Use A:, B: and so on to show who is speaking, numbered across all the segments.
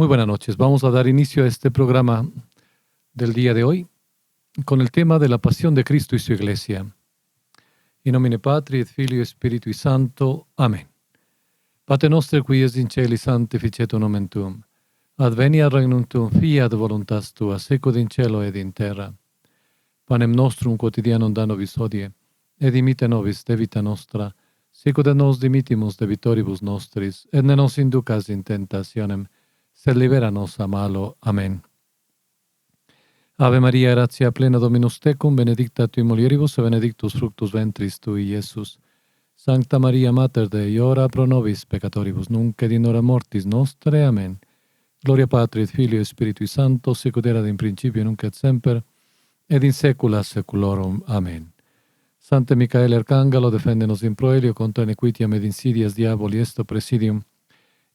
A: Muy buenas noches. Vamos a dar inicio a este programa del día de hoy con el tema de la pasión de Cristo y su iglesia. In nomine Patri et Filii et Spiritui Sancto. Amen. Pater noster qui es in celi sanctificetur nomen tuum. Adveniat regnum tuum, fiat voluntas tua, sicut in cielo ed in terra. Panem nostrum quotidianum da nobis hodie, et dimitte nobis debita nostra, sicut et nos dimittimus debitoribus nostris, et ne nos inducas in tentationem, sed libera nos a malo. Amen. Ave Maria, gratia plena Dominus tecum, benedicta tui mulieribus, et benedictus fructus ventris tui, Iesus. Sancta Maria, Mater Dei, ora pro nobis peccatoribus, nunc et in hora mortis nostre. Amen. Gloria Patri et Filii et Spiritui Sancto, sicut erat in principio, nunc et semper, et in saecula saeculorum. Amen. Sancte Michael Arcangelo, defende-nos in proelio contra iniquitiam et insidias diaboli esto presidium.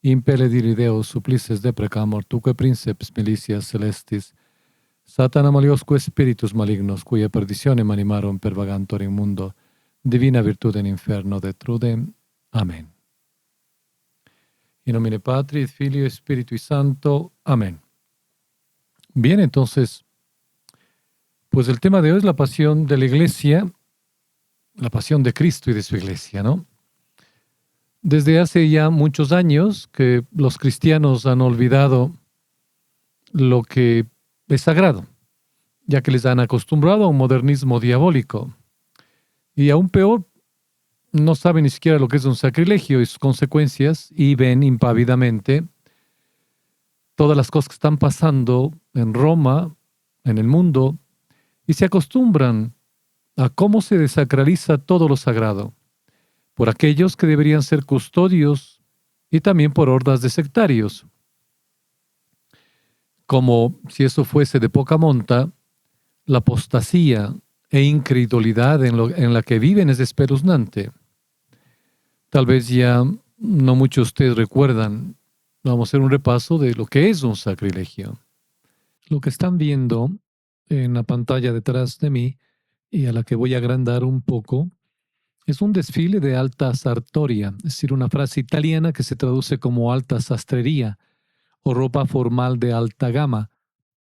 A: Impele diri Deus supplices deprecamur, tuque princeps militias celestis, Satana maliosque spiritus malignos, cuia perditionem animarum per vagantor in mundo, divina virtute in inferno detrudem. Amén. In nomine Patri et Filii et Spiritui Sancto. Amén. Bien, entonces, pues el tema de hoy es la pasión de la iglesia, la pasión de Cristo y de su iglesia, ¿no? Desde hace ya muchos años que los cristianos han olvidado lo que es sagrado, ya que les han acostumbrado a un modernismo diabólico. Y aún peor, no saben ni siquiera lo que es un sacrilegio y sus consecuencias, y ven impávidamente todas las cosas que están pasando en Roma, en el mundo, y se acostumbran a cómo se desacraliza todo lo sagrado, por aquellos que deberían ser custodios y también por hordas de sectarios. Como si eso fuese de poca monta, la apostasía e incredulidad en la que viven es espeluznante. Tal vez ya no muchos de ustedes recuerdan. Vamos a hacer un repaso de lo que es un sacrilegio. Lo que están viendo en la pantalla detrás de mí, y a la que voy a agrandar un poco, es un desfile de alta sartoria, es decir, una frase italiana que se traduce como alta sastrería o ropa formal de alta gama,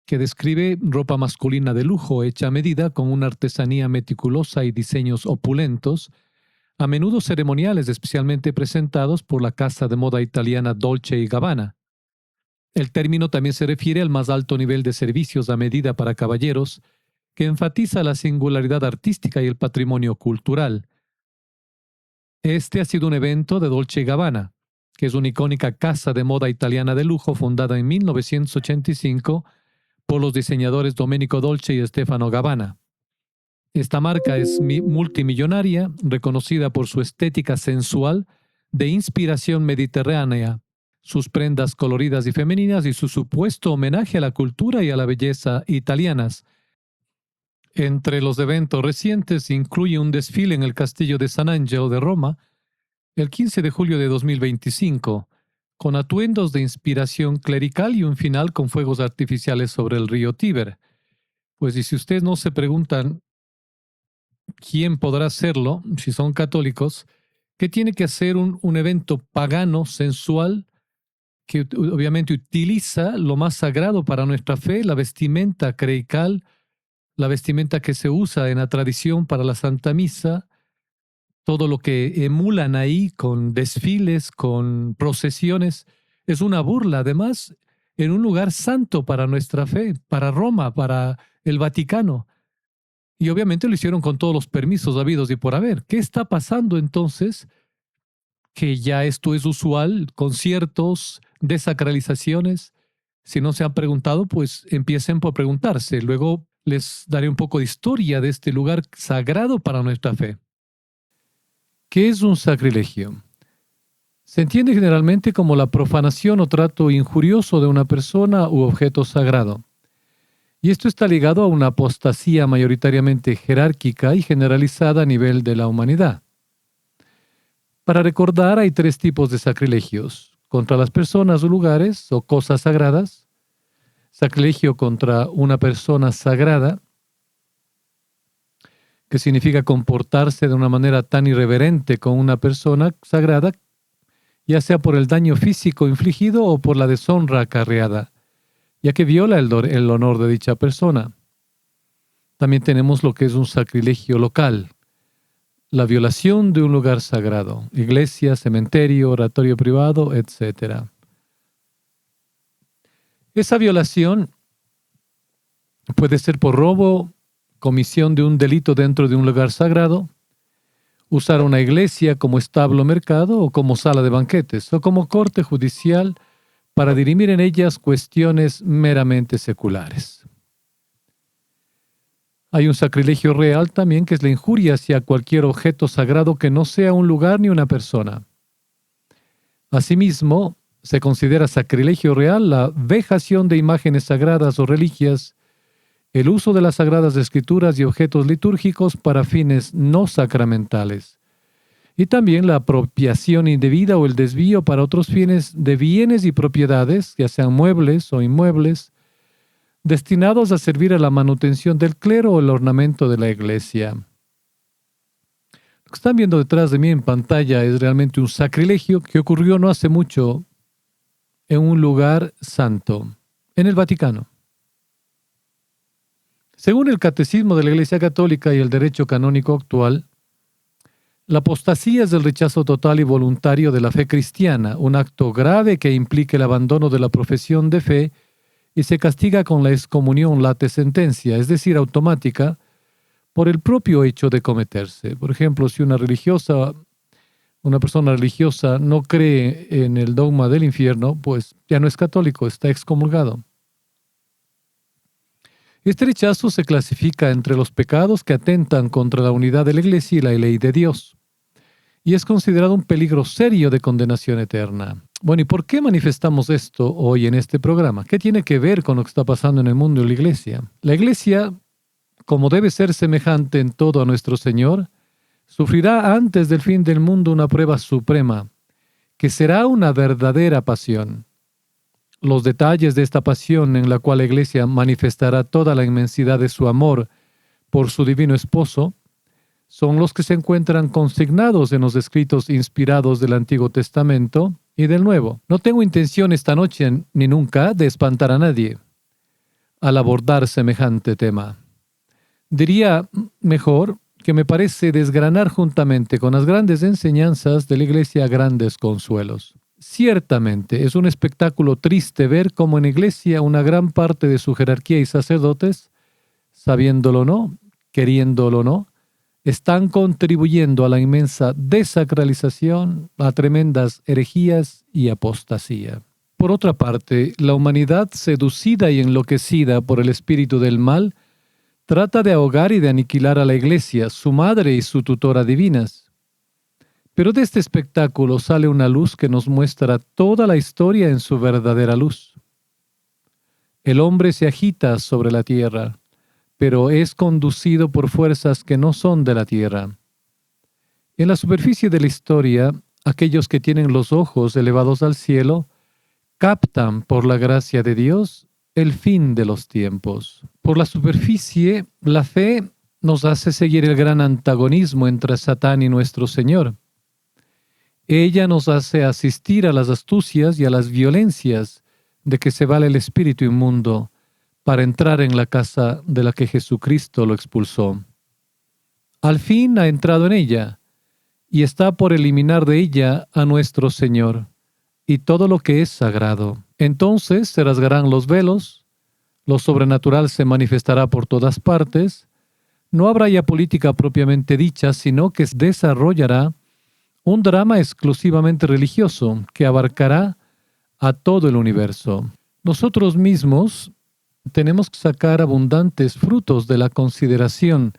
A: que describe ropa masculina de lujo hecha a medida con una artesanía meticulosa y diseños opulentos, a menudo ceremoniales especialmente presentados por la casa de moda italiana Dolce & Gabbana. El término también se refiere al más alto nivel de servicios a medida para caballeros, que enfatiza la singularidad artística y el patrimonio cultural. Este ha sido un evento de Dolce & Gabbana, que es una icónica casa de moda italiana de lujo fundada en 1985 por los diseñadores Domenico Dolce y Stefano Gabbana. Esta marca es multimillonaria, reconocida por su estética sensual de inspiración mediterránea, sus prendas coloridas y femeninas y su supuesto homenaje a la cultura y a la belleza italianas. Entre los eventos recientes incluye un desfile en el Castillo de San Angelo de Roma el 15 de julio de 2025, con atuendos de inspiración clerical y un final con fuegos artificiales sobre el río Tíber. Pues y si ustedes no se preguntan quién podrá hacerlo, si son católicos, ¿qué tiene que hacer un evento pagano, sensual, que obviamente utiliza lo más sagrado para nuestra fe, la vestimenta clerical, la vestimenta que se usa en la tradición para la Santa Misa, todo lo que emulan ahí con desfiles, con procesiones, es una burla, además, en un lugar santo para nuestra fe, para Roma, para el Vaticano. Y obviamente lo hicieron con todos los permisos habidos y por haber. ¿Qué está pasando entonces? Que ya esto es usual, conciertos, desacralizaciones. Si no se han preguntado, pues empiecen por preguntarse. Luego les daré un poco de historia de este lugar sagrado para nuestra fe. ¿Qué es un sacrilegio? Se entiende generalmente como la profanación o trato injurioso de una persona u objeto sagrado. Y esto está ligado a una apostasía mayoritariamente jerárquica y generalizada a nivel de la humanidad. Para recordar, hay tres tipos de sacrilegios: contra las personas o lugares o cosas sagradas, sacrilegio contra una persona sagrada, que significa comportarse de una manera tan irreverente con una persona sagrada, ya sea por el daño físico infligido o por la deshonra acarreada, ya que viola el honor de dicha persona. También tenemos lo que es un sacrilegio local, la violación de un lugar sagrado, iglesia, cementerio, oratorio privado, etc. Esa violación puede ser por robo, comisión de un delito dentro de un lugar sagrado, usar una iglesia como establo mercado o como sala de banquetes o como corte judicial para dirimir en ellas cuestiones meramente seculares. Hay un sacrilegio real también, que es la injuria hacia cualquier objeto sagrado que no sea un lugar ni una persona. Asimismo, se considera sacrilegio real la vejación de imágenes sagradas o reliquias, el uso de las sagradas escrituras y objetos litúrgicos para fines no sacramentales, y también la apropiación indebida o el desvío para otros fines de bienes y propiedades, ya sean muebles o inmuebles, destinados a servir a la manutención del clero o el ornamento de la iglesia. Lo que están viendo detrás de mí en pantalla es realmente un sacrilegio que ocurrió no hace mucho en un lugar santo, en el Vaticano. Según el Catecismo de la Iglesia Católica y el derecho canónico actual, la apostasía es el rechazo total y voluntario de la fe cristiana, un acto grave que implica el abandono de la profesión de fe y se castiga con la excomunión late sentencia, es decir, automática, por el propio hecho de cometerse. Por ejemplo, si una persona religiosa no cree en el dogma del infierno, pues ya no es católico, está excomulgado. Este rechazo se clasifica entre los pecados que atentan contra la unidad de la Iglesia y la ley de Dios, y es considerado un peligro serio de condenación eterna. Bueno, ¿y por qué manifestamos esto hoy en este programa? ¿Qué tiene que ver con lo que está pasando en el mundo de la Iglesia? La Iglesia, como debe ser semejante en todo a nuestro Señor, sufrirá antes del fin del mundo una prueba suprema, que será una verdadera pasión. Los detalles de esta pasión en la cual la Iglesia manifestará toda la inmensidad de su amor por su divino esposo son los que se encuentran consignados en los escritos inspirados del Antiguo Testamento y del Nuevo. No tengo intención esta noche ni nunca de espantar a nadie al abordar semejante tema. Diría mejor que me parece desgranar juntamente con las grandes enseñanzas de la Iglesia grandes consuelos. Ciertamente es un espectáculo triste ver cómo en la Iglesia una gran parte de su jerarquía y sacerdotes, sabiéndolo o no, queriéndolo o no, están contribuyendo a la inmensa desacralización, a tremendas herejías y apostasía. Por otra parte, la humanidad, seducida y enloquecida por el espíritu del mal, trata de ahogar y de aniquilar a la Iglesia, su madre y su tutora divinas. Pero de este espectáculo sale una luz que nos muestra toda la historia en su verdadera luz. El hombre se agita sobre la tierra, pero es conducido por fuerzas que no son de la tierra. En la superficie de la historia, aquellos que tienen los ojos elevados al cielo captan, por la gracia de Dios, el fin de los tiempos. Por la superficie, la fe nos hace seguir el gran antagonismo entre Satán y nuestro Señor. Ella nos hace asistir a las astucias y a las violencias de que se vale el espíritu inmundo para entrar en la casa de la que Jesucristo lo expulsó. Al fin ha entrado en ella y está por eliminar de ella a nuestro Señor y todo lo que es sagrado. Entonces se rasgarán los velos, lo sobrenatural se manifestará por todas partes, no habrá ya política propiamente dicha, sino que se desarrollará un drama exclusivamente religioso que abarcará a todo el universo. Nosotros mismos tenemos que sacar abundantes frutos de la consideración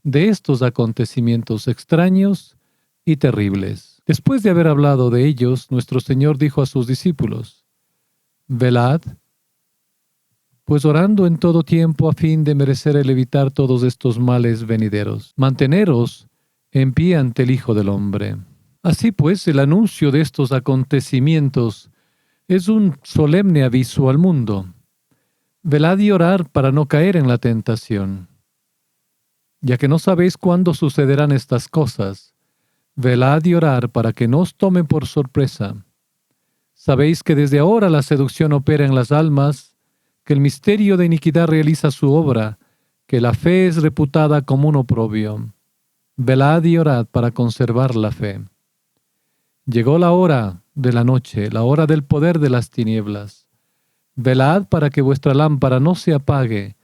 A: de estos acontecimientos extraños y terribles. Después de haber hablado de ellos, nuestro Señor dijo a sus discípulos: velad, pues orando en todo tiempo a fin de merecer el evitar todos estos males venideros. Manteneros en pie ante el Hijo del Hombre. Así pues, el anuncio de estos acontecimientos es un solemne aviso al mundo. Velad y orad para no caer en la tentación, ya que no sabéis cuándo sucederán estas cosas. Velad y orad para que no os tomen por sorpresa, Sabéis que desde ahora la seducción opera en las almas, que el misterio de iniquidad realiza su obra, que la fe es reputada como un oprobio. Velad y orad para conservar la fe. Llegó la hora de la noche, la hora del poder de las tinieblas. Velad para que vuestra lámpara no se apague.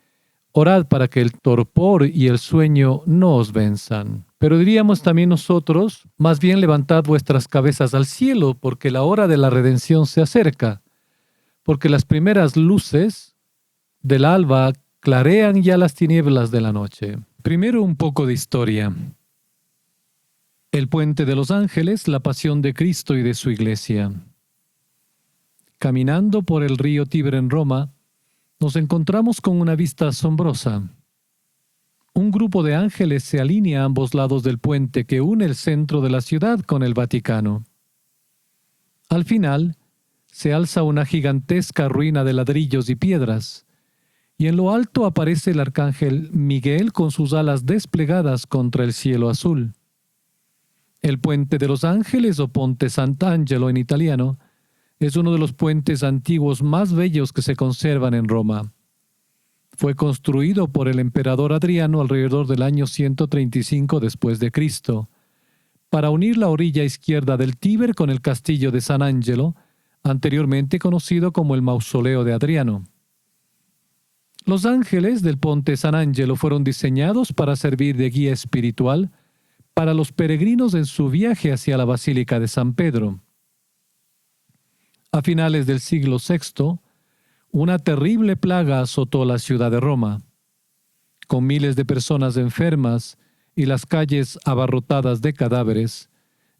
A: Orad para que el torpor y el sueño no os venzan. Pero diríamos también nosotros, más bien levantad vuestras cabezas al cielo, porque la hora de la redención se acerca, porque las primeras luces del alba clarean ya las tinieblas de la noche. Primero un poco de historia. El puente de los ángeles, la pasión de Cristo y de su iglesia. Caminando por el río Tíber en Roma, nos encontramos con una vista asombrosa. Un grupo de ángeles se alinea a ambos lados del puente que une el centro de la ciudad con el Vaticano. Al final, se alza una gigantesca ruina de ladrillos y piedras, y en lo alto aparece el arcángel Miguel con sus alas desplegadas contra el cielo azul. El puente de los ángeles, o Ponte Sant'Angelo en italiano, es uno de los puentes antiguos más bellos que se conservan en Roma. Fue construido por el emperador Adriano alrededor del año 135 después de Cristo, para unir la orilla izquierda del Tíber con el castillo de San Angelo, anteriormente conocido como el Mausoleo de Adriano. Los ángeles del Ponte San Angelo fueron diseñados para servir de guía espiritual para los peregrinos en su viaje hacia la Basílica de San Pedro. A finales del siglo VI, una terrible plaga azotó la ciudad de Roma. Con miles de personas enfermas y las calles abarrotadas de cadáveres,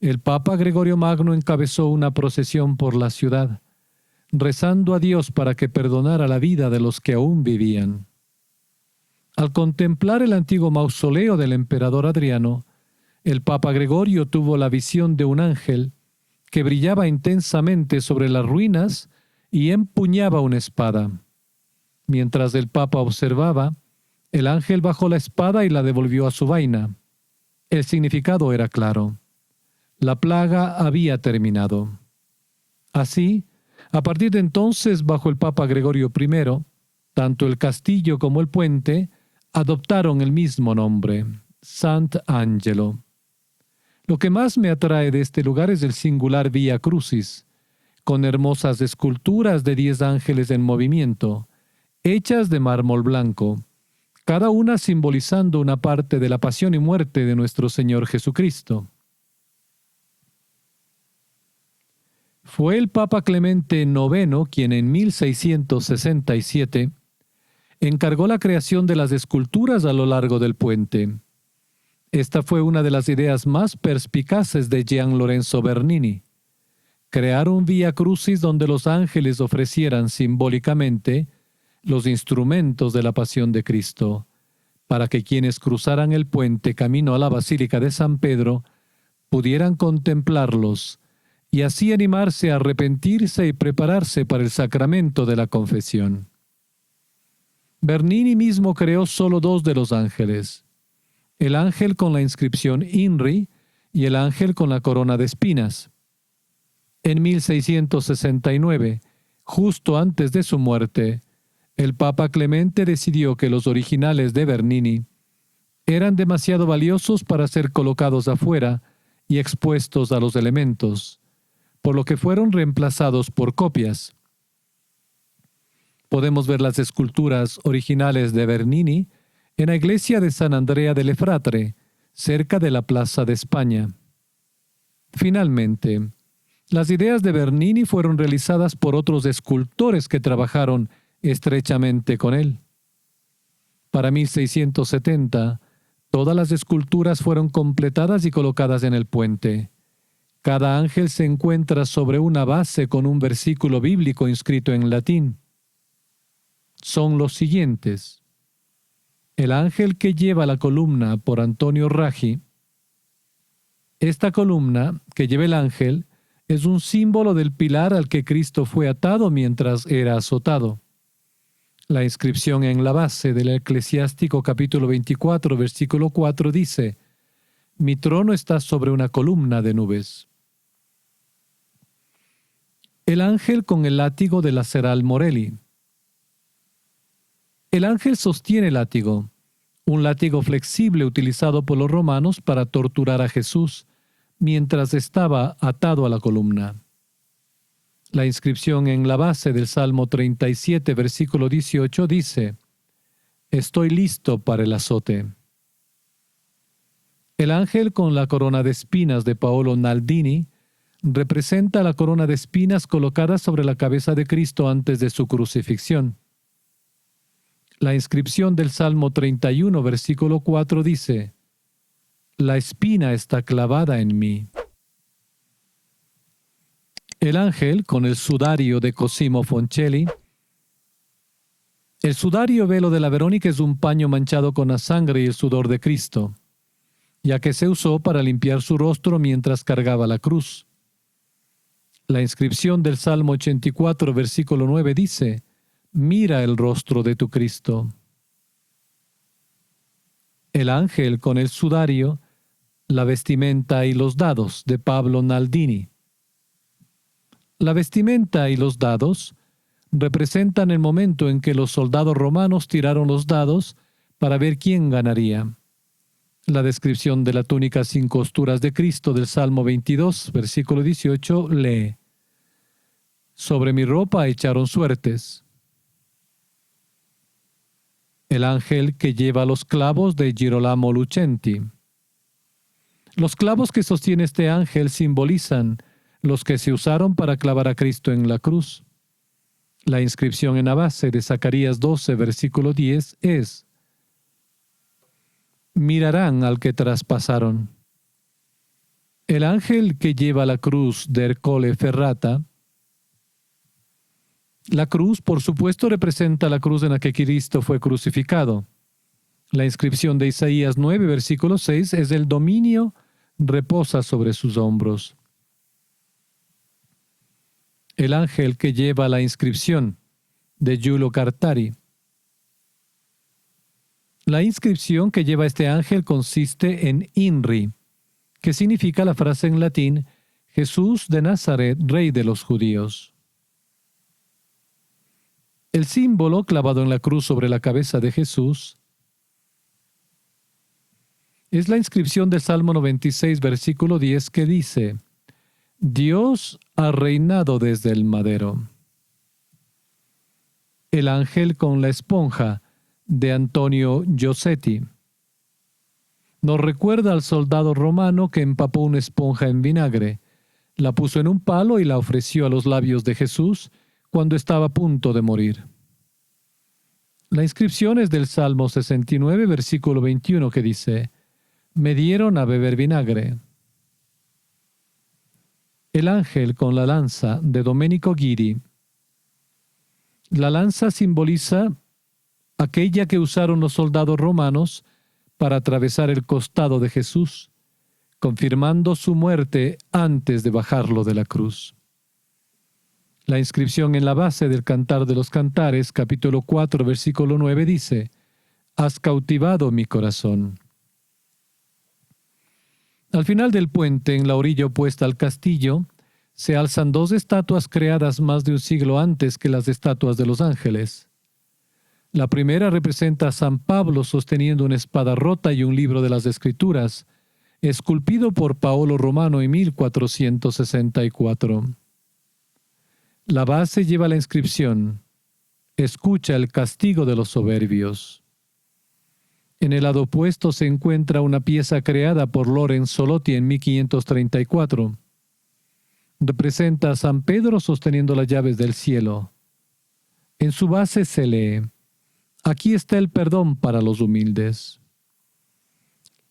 A: el Papa Gregorio Magno encabezó una procesión por la ciudad, rezando a Dios para que perdonara la vida de los que aún vivían. Al contemplar el antiguo mausoleo del emperador Adriano, el Papa Gregorio tuvo la visión de un ángel que brillaba intensamente sobre las ruinas y empuñaba una espada. Mientras el Papa observaba, el ángel bajó la espada y la devolvió a su vaina. El significado era claro. La plaga había terminado. Así, a partir de entonces, bajo el Papa Gregorio I, tanto el castillo como el puente adoptaron el mismo nombre, Sant'Angelo. Lo que más me atrae de este lugar es el singular Vía Crucis, con hermosas esculturas de 10 ángeles en movimiento, hechas de mármol blanco, cada una simbolizando una parte de la pasión y muerte de nuestro Señor Jesucristo. Fue el Papa Clemente IX quien en 1667 encargó la creación de las esculturas a lo largo del puente. Esta fue una de las ideas más perspicaces de Gian Lorenzo Bernini: crear un Vía Crucis donde los ángeles ofrecieran simbólicamente los instrumentos de la pasión de Cristo, para que quienes cruzaran el puente camino a la Basílica de San Pedro pudieran contemplarlos y así animarse a arrepentirse y prepararse para el sacramento de la confesión. Bernini mismo creó solo 2 de los ángeles: el ángel con la inscripción INRI y el ángel con la corona de espinas. En 1669, justo antes de su muerte, el Papa Clemente decidió que los originales de Bernini eran demasiado valiosos para ser colocados afuera y expuestos a los elementos, por lo que fueron reemplazados por copias. Podemos ver las esculturas originales de Bernini en la iglesia de San Andrea delle Fratre, cerca de la Plaza de España. Finalmente, las ideas de Bernini fueron realizadas por otros escultores que trabajaron estrechamente con él. Para 1670, todas las esculturas fueron completadas y colocadas en el puente. Cada ángel se encuentra sobre una base con un versículo bíblico inscrito en latín. Son los siguientes: el ángel que lleva la columna, por Antonio Raggi. Esta columna que lleva el ángel es un símbolo del pilar al que Cristo fue atado mientras era azotado. La inscripción en la base del Eclesiástico capítulo 24, versículo 4 dice: Mi trono está sobre una columna de nubes. El ángel con el látigo de Laceral Morelli. El ángel sostiene el látigo, un látigo flexible utilizado por los romanos para torturar a Jesús mientras estaba atado a la columna. La inscripción en la base del Salmo 37, versículo 18 dice: «Estoy listo para el azote». El ángel con la corona de espinas de Paolo Naldini representa la corona de espinas colocada sobre la cabeza de Cristo antes de su crucifixión. La inscripción del Salmo 31, versículo 4 dice: «La espina está clavada en mí». El ángel con el sudario de Cosimo Foncelli. El sudario velo de la Verónica es un paño manchado con la sangre y el sudor de Cristo, ya que se usó para limpiar su rostro mientras cargaba la cruz. La inscripción del Salmo 84, versículo 9 dice: «Mira el rostro de tu Cristo». El ángel con el sudario, la vestimenta y los dados de Pablo Naldini. La vestimenta y los dados representan el momento en que los soldados romanos tiraron los dados para ver quién ganaría. La descripción de la túnica sin costuras de Cristo del Salmo 22, versículo 18, lee: «Sobre mi ropa echaron suertes». El ángel que lleva los clavos de Girolamo Lucenti. Los clavos que sostiene este ángel simbolizan los que se usaron para clavar a Cristo en la cruz. La inscripción en la base de Zacarías 12, versículo 10 es: «Mirarán al que traspasaron». El ángel que lleva la cruz de Ercole Ferrata. La cruz, por supuesto, representa la cruz en la que Cristo fue crucificado. La inscripción de Isaías 9, versículo 6 es: «El dominio reposa sobre sus hombros». El ángel que lleva la inscripción de Giulio Cartari. La inscripción que lleva este ángel consiste en INRI, que significa la frase en latín: «Jesús de Nazaret, Rey de los Judíos». El símbolo clavado en la cruz sobre la cabeza de Jesús es la inscripción del Salmo 96, versículo 10, que dice: «Dios ha reinado desde el madero». El ángel con la esponja de Antonio Giosetti nos recuerda al soldado romano que empapó una esponja en vinagre, la puso en un palo y la ofreció a los labios de Jesús cuando estaba a punto de morir. La inscripción es del Salmo 69, versículo 21, que dice: «Me dieron a beber vinagre». El ángel con la lanza de Domenico Guidi. La lanza simboliza aquella que usaron los soldados romanos para atravesar el costado de Jesús, confirmando su muerte antes de bajarlo de la cruz. La inscripción en la base del Cantar de los Cantares, capítulo 4, versículo 9, dice: «Has cautivado mi corazón». Al final del puente, en la orilla opuesta al castillo, se alzan dos estatuas creadas más de un siglo antes que las estatuas de los ángeles. La primera representa a San Pablo sosteniendo una espada rota y un libro de las Escrituras, esculpido por Paolo Romano en 1464. La base lleva la inscripción: «Escucha el castigo de los soberbios». En el lado opuesto se encuentra una pieza creada por Lorenz Solotti en 1534. Representa a San Pedro sosteniendo las llaves del cielo. En su base se lee: «Aquí está el perdón para los humildes».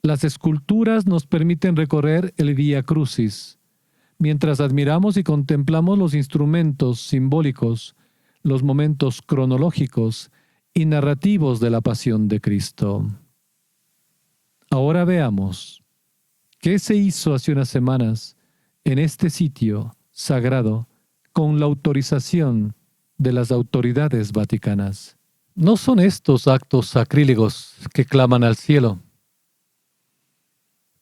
A: Las esculturas nos permiten recorrer el Vía Crucis, mientras admiramos y contemplamos los instrumentos simbólicos, los momentos cronológicos y narrativos de la pasión de Cristo. Ahora veamos qué se hizo hace unas semanas en este sitio sagrado con la autorización de las autoridades vaticanas. No son estos actos sacrílegos que claman al cielo,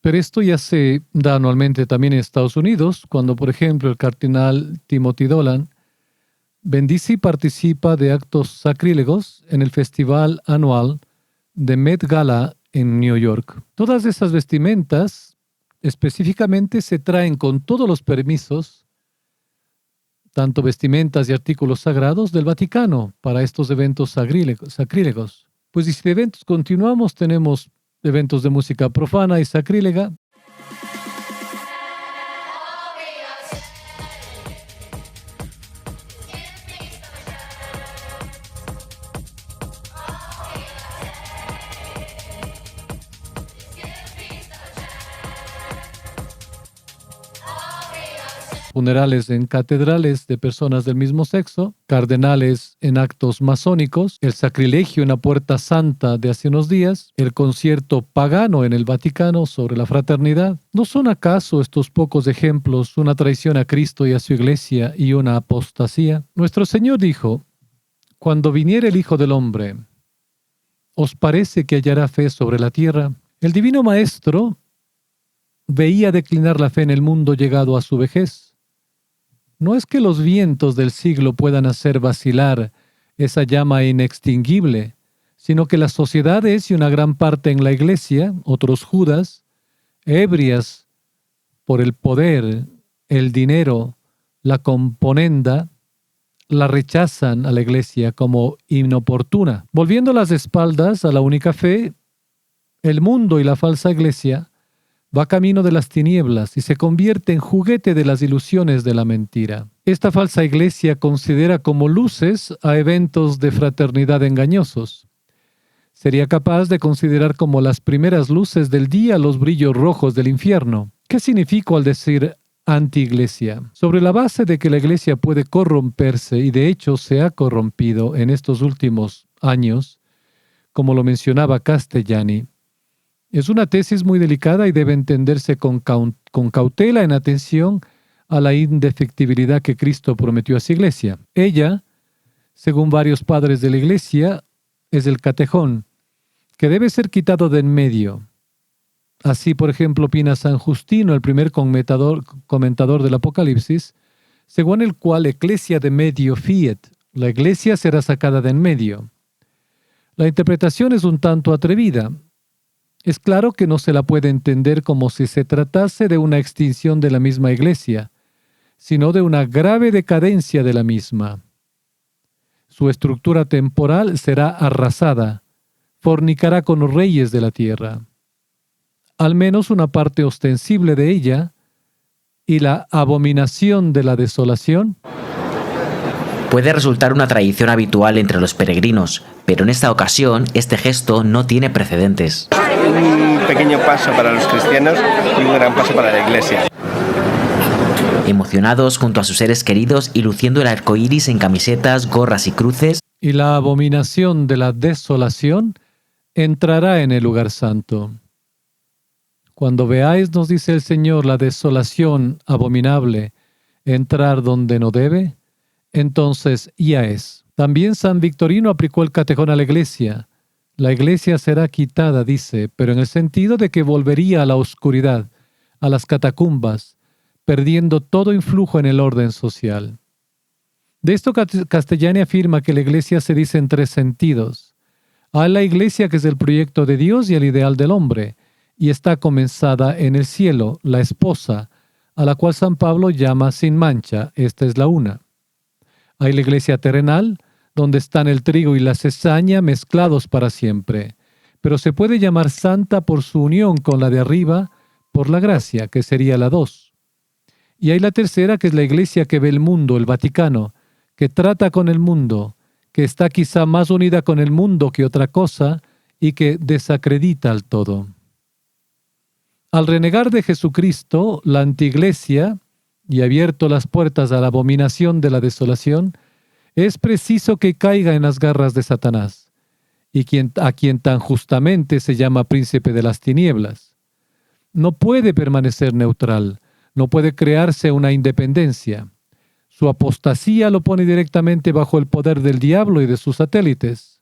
A: Pero esto ya se da anualmente también en Estados Unidos, cuando, por ejemplo, el cardenal Timothy Dolan bendice y participa de actos sacrílegos en el festival anual de Met Gala en New York. Todas esas vestimentas específicamente se traen con todos los permisos, tanto vestimentas y artículos sagrados del Vaticano para estos eventos sacrílegos. Pues y si de eventos continuamos, tenemos eventos de música profana y sacrílega. Funerales en catedrales de personas del mismo sexo, cardenales en actos masónicos, el sacrilegio en la Puerta Santa de hace unos días, el concierto pagano en el Vaticano sobre la fraternidad. ¿No son acaso estos pocos ejemplos una traición a Cristo y a su Iglesia y una apostasía? Nuestro Señor dijo: cuando viniere el Hijo del Hombre, ¿os parece que hallará fe sobre la tierra? El Divino Maestro veía declinar la fe en el mundo llegado a su vejez. No es que los vientos del siglo puedan hacer vacilar esa llama inextinguible, sino que las sociedades y una gran parte en la Iglesia, otros Judas, ebrias por el poder, el dinero, la componenda, la rechazan a la Iglesia como inoportuna. Volviendo las espaldas a la única fe, el mundo y la falsa Iglesia va camino de las tinieblas y se convierte en juguete de las ilusiones de la mentira. Esta falsa iglesia considera como luces a eventos de fraternidad engañosos. Sería capaz de considerar como las primeras luces del día los brillos rojos del infierno. ¿Qué significo al decir anti-iglesia? Sobre la base de que la iglesia puede corromperse, y de hecho se ha corrompido en estos últimos años, como lo mencionaba Castellani, es una tesis muy delicada y debe entenderse con cautela en atención a la indefectibilidad que Cristo prometió a su iglesia. Ella, según varios padres de la iglesia, es el catejón, que debe ser quitado de en medio. Así, por ejemplo, opina San Justino, el primer comentador del Apocalipsis, según el cual eclesia de medio fiat, la iglesia será sacada de en medio. La interpretación es un tanto atrevida. Es claro que no se la puede entender como si se tratase de una extinción de la misma iglesia, sino de una grave decadencia de la misma. Su estructura temporal será arrasada, fornicará con los reyes de la tierra. Al menos una parte ostensible de ella, y la abominación de la desolación
B: puede resultar una tradición habitual entre los peregrinos, pero en esta ocasión este gesto no tiene precedentes.
C: Un pequeño paso para los cristianos y un gran paso para la Iglesia.
B: Emocionados junto a sus seres queridos y luciendo el arco iris en camisetas, gorras y cruces.
A: Y la abominación de la desolación entrará en el lugar santo. Cuando veáis, nos dice el Señor, la desolación abominable entrar donde no debe, entonces ya es. También San Victorino aplicó el catejón a la iglesia. La iglesia será quitada, dice, pero en el sentido de que volvería a la oscuridad, a las catacumbas, perdiendo todo influjo en el orden social. De esto Castellani afirma que la iglesia se dice en tres sentidos. Hay la iglesia que es el proyecto de Dios y el ideal del hombre, y está comenzada en el cielo, la esposa, a la cual San Pablo llama sin mancha. Esta es la una. Hay la iglesia terrenal, donde están el trigo y la cizaña mezclados para siempre, pero se puede llamar santa por su unión con la de arriba, por la gracia, que sería la 2. Y hay la tercera, que es la iglesia que ve el mundo, el Vaticano, que trata con el mundo, que está quizá más unida con el mundo que otra cosa y que desacredita al todo. Al renegar de Jesucristo, la antiiglesia, y abierto las puertas a la abominación de la desolación, es preciso que caiga en las garras de Satanás, y a quien tan justamente se llama príncipe de las tinieblas. No puede permanecer neutral, no puede crearse una independencia. Su apostasía lo pone directamente bajo el poder del diablo y de sus satélites.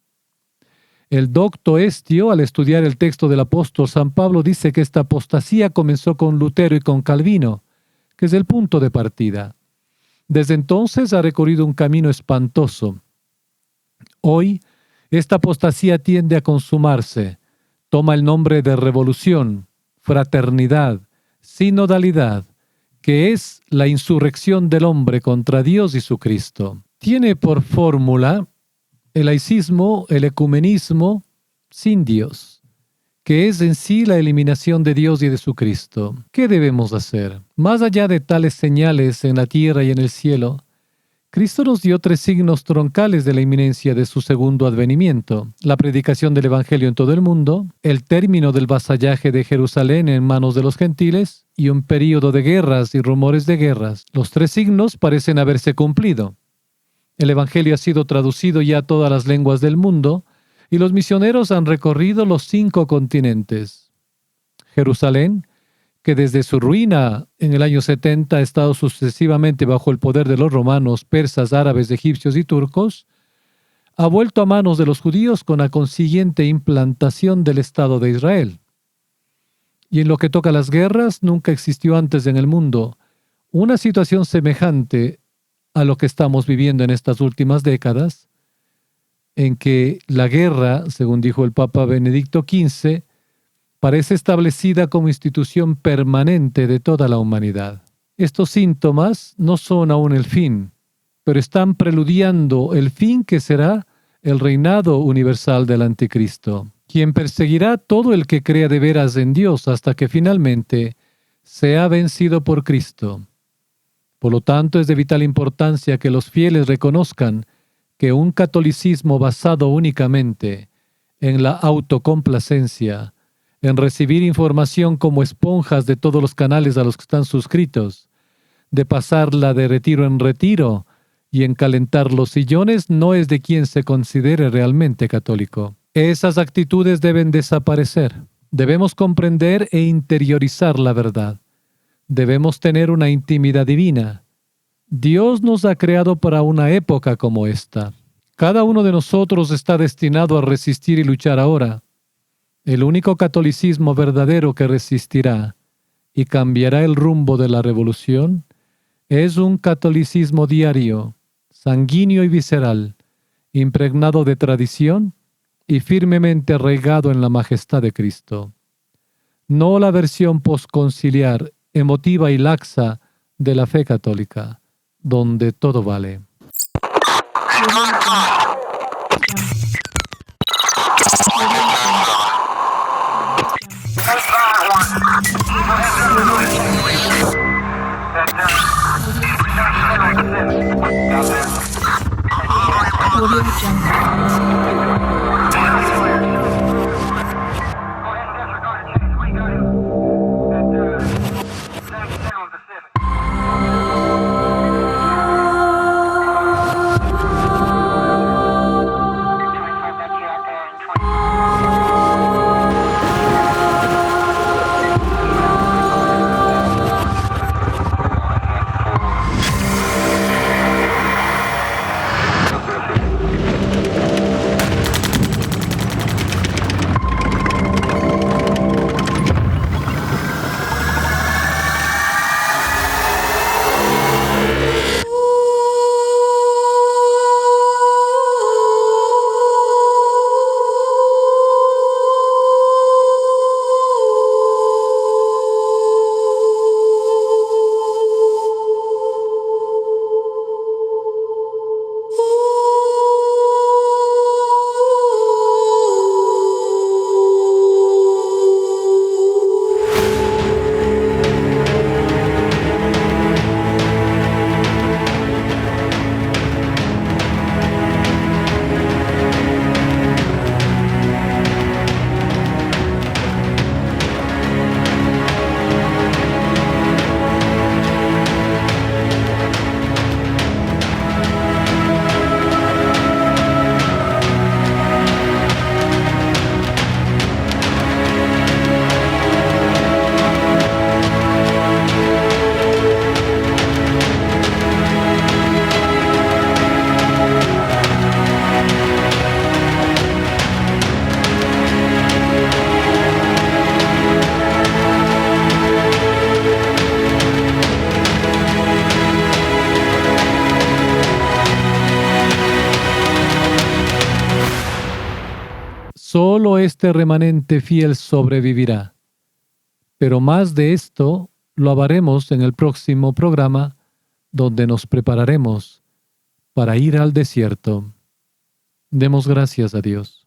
A: El docto Estio, al estudiar el texto del apóstol San Pablo, dice que esta apostasía comenzó con Lutero y con Calvino, que es el punto de partida. Desde entonces ha recorrido un camino espantoso. Hoy, esta apostasía tiende a consumarse. Toma el nombre de revolución, fraternidad, sinodalidad, que es la insurrección del hombre contra Dios y su Cristo. Tiene por fórmula el laicismo, el ecumenismo sin Dios, que es en sí la eliminación de Dios y de su Cristo. ¿Qué debemos hacer? Más allá de tales señales en la tierra y en el cielo, Cristo nos dio 3 signos troncales de la inminencia de su segundo advenimiento: la predicación del Evangelio en todo el mundo, el término del vasallaje de Jerusalén en manos de los gentiles y un período de guerras y rumores de guerras. Los 3 signos parecen haberse cumplido. El Evangelio ha sido traducido ya a todas las lenguas del mundo y los misioneros han recorrido los 5 continentes. Jerusalén, que desde su ruina en el año 70 ha estado sucesivamente bajo el poder de los romanos, persas, árabes, egipcios y turcos, ha vuelto a manos de los judíos con la consiguiente implantación del Estado de Israel. Y en lo que toca a las guerras, nunca existió antes en el mundo una situación semejante a lo que estamos viviendo en estas últimas décadas, en que la guerra, según dijo el Papa Benedicto XV, parece establecida como institución permanente de toda la humanidad. Estos síntomas no son aún el fin, pero están preludiando el fin que será el reinado universal del Anticristo, quien perseguirá todo el que crea de veras en Dios hasta que finalmente sea vencido por Cristo. Por lo tanto, es de vital importancia que los fieles reconozcan que un catolicismo basado únicamente en la autocomplacencia, en recibir información como esponjas de todos los canales a los que están suscritos, de pasarla de retiro en retiro y en calentar los sillones, no es de quien se considere realmente católico. Esas actitudes deben desaparecer. Debemos comprender e interiorizar la verdad. Debemos tener una intimidad divina. Dios nos ha creado para una época como esta. Cada uno de nosotros está destinado a resistir y luchar ahora. El único catolicismo verdadero que resistirá y cambiará el rumbo de la revolución es un catolicismo diario, sanguíneo y visceral, impregnado de tradición y firmemente arraigado en la majestad de Cristo. No la versión posconciliar, emotiva y laxa de la fe católica, donde todo vale. solo este remanente fiel sobrevivirá. Pero más de esto lo hablaremos en el próximo programa, donde nos prepararemos para ir al desierto. Demos gracias a Dios.